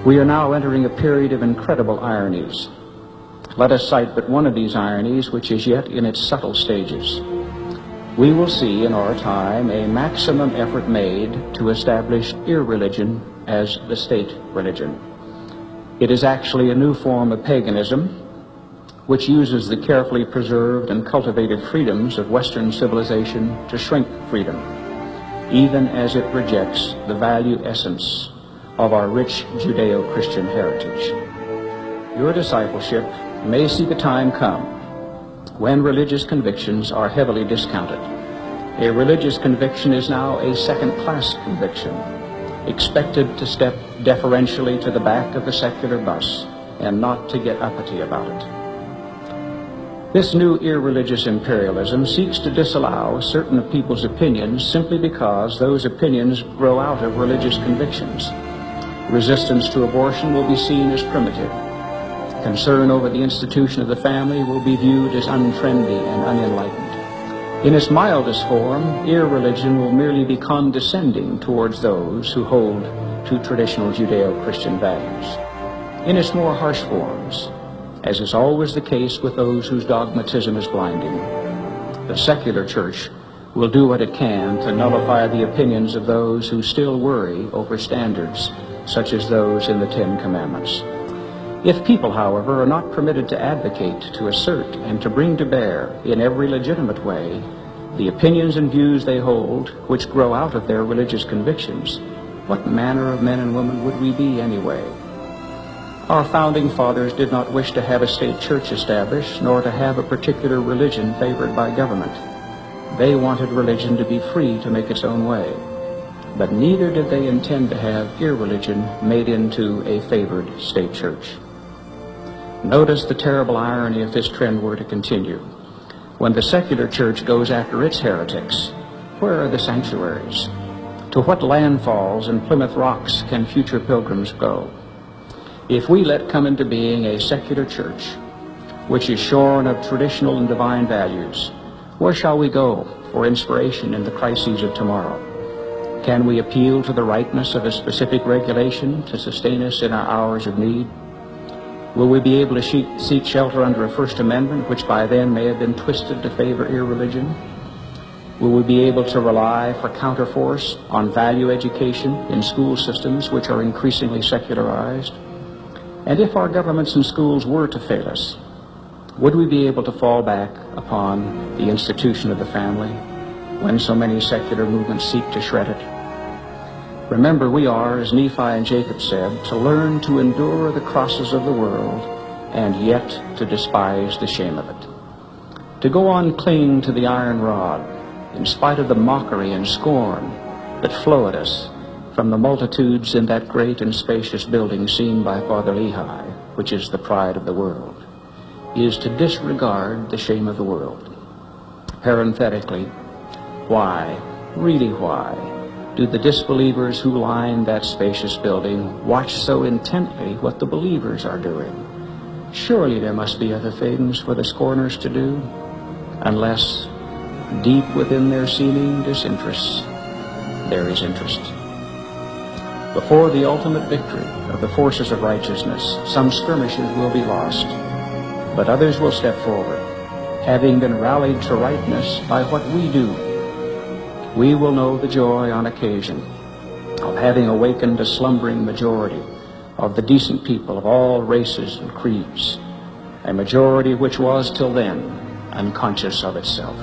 We are now entering a period of incredible ironies. Let us cite but one of these ironies, which is yet in its subtle stages. We will see in our time a maximum effort made to establish irreligion as the state religion. It is actually a new form of paganism, which uses the carefully preserved and cultivated freedoms of Western civilization to shrink freedom, even as it rejects the value essence of our rich Judeo-Christian heritage. Your discipleship may see the time come when religious convictions are heavily discounted. A religious conviction is now a second-class conviction, expected to step deferentially to the back of the secular bus and not to get uppity about it. This new irreligious imperialism seeks to disallow certain of people's opinions simply because those opinions grow out of religious convictions. Resistance to abortion will be seen as primitive. Concern over the institution of the family will be viewed as untrendy and unenlightened. In its mildest form, irreligion will merely be condescending towards those who hold to traditional Judeo-Christian values. In its more harsh forms, as is always the case with those whose dogmatism is blinding, the secular church will do what it can to nullify the opinions of those who still worry over standards such as those in the Ten Commandments. If people, however, are not permitted to advocate, to assert, and to bring to bear in every legitimate way the opinions and views they hold which grow out of their religious convictions, what manner of men and women would we be anyway? Our founding fathers did not wish to have a state church established, nor to have a particular religion favored by government. They wanted religion to be free to make its own way. But neither did they intend to have irreligion made into a favored state church. Notice the terrible irony if this trend were to continue. When the secular church goes after its heretics, where are the sanctuaries? To what landfalls and Plymouth Rocks can future pilgrims go? If we let come into being a secular church, which is shorn of traditional and divine values, where shall we go for inspiration in the crises of tomorrow? Can we appeal to the rightness of a specific regulation to sustain us in our hours of need? Will we be able to seek shelter under a First Amendment, which by then may have been twisted to favor irreligion? Will we be able to rely for counterforce on value education in school systems which are increasingly secularized? And if our governments and schools were to fail us, would we be able to fall back upon the institution of the family when so many secular movements seek to shred it? Remember, we are, as Nephi and Jacob said, to learn to endure the crosses of the world and yet to despise the shame of it. To go on clinging to the iron rod in spite of the mockery and scorn that flow at us from the multitudes in that great and spacious building seen by Father Lehi, which is the pride of the world, is to disregard the shame of the world. Parenthetically, why, really why, do the disbelievers who line that spacious building watch so intently what the believers are doing? Surely there must be other things for the scorners to do, unless deep within their seeming disinterests there is interest. Before the ultimate victory of the forces of righteousness, some skirmishes will be lost, but others will step forward, having been rallied to rightness by what we do. We will know the joy on occasion of having awakened a slumbering majority of the decent people of all races and creeds, a majority which was till then unconscious of itself.